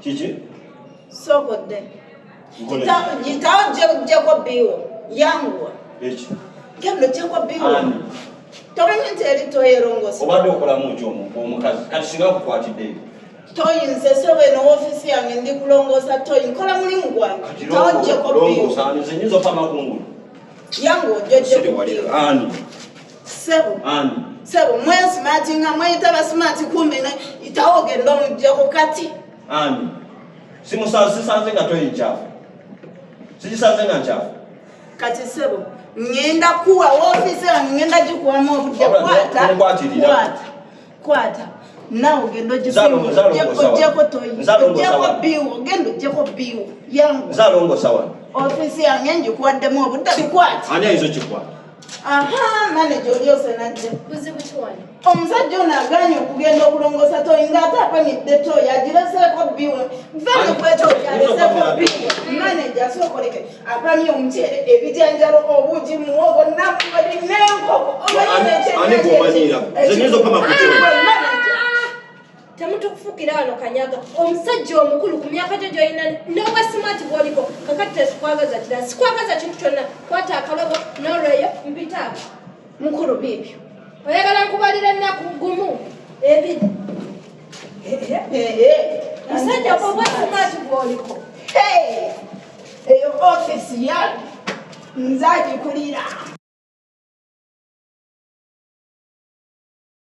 Kiki? Sokodde. Yitawo Jacob Biwo. Yangu. Eki. Gendo Jacob Biwo. Tomanyi nti eri toyerongosa. Obadde okolamu ki omukazi kati singa kukwatidde. Toyinze sobe no ofisi yange ndi kulongosa toyi nkola mulimu gwange. Tawo Jacob Biwo. Nze nyinza opama kungu. Yangu Jacob Biwo. Ani. Sebo. Ani. Sebo mwe smart nga mwe taba smart kumbe na itawo gendo mujako kati. Ani. Sisanze nga toyi nchafu. Sisanze nga nchafu. Kati sebo. Ngenda kuwa ofisi ngenda jikuwamu obudde kwata nawe gendo jisimu jeko toyi jeko biwo gendo jeko biwo yangu zalongo sawa ofisi yange njikuwaddemu obudde kwata ani aizo kikwata aha manager olyose najja buzibu kiwani omusajja ono aganye okugenda okulongosa toyi ng'ate apamidde toyi agireseeko biwo veni kwetoyi aleseeko biwo manager asookoleke apamye omuceere ebijanjalo obuugi muwogo nammuli n'enkoko ani gwomanyira ze nyinza opama kuteyi temutukufukira wano kanyaga omusajja omukulu ku myaka gyo gy'olina nowa smart bw'oliko kakati tesikwagaza kirala sikwagaza kintu kyonna kwata akalobo n'olweyo mpitaago mukulu biibyo oyagala nkubalira ennaku gumu ebiri musajja bw'obwa smart bw'oliko eyo ofisi yange nze agikulira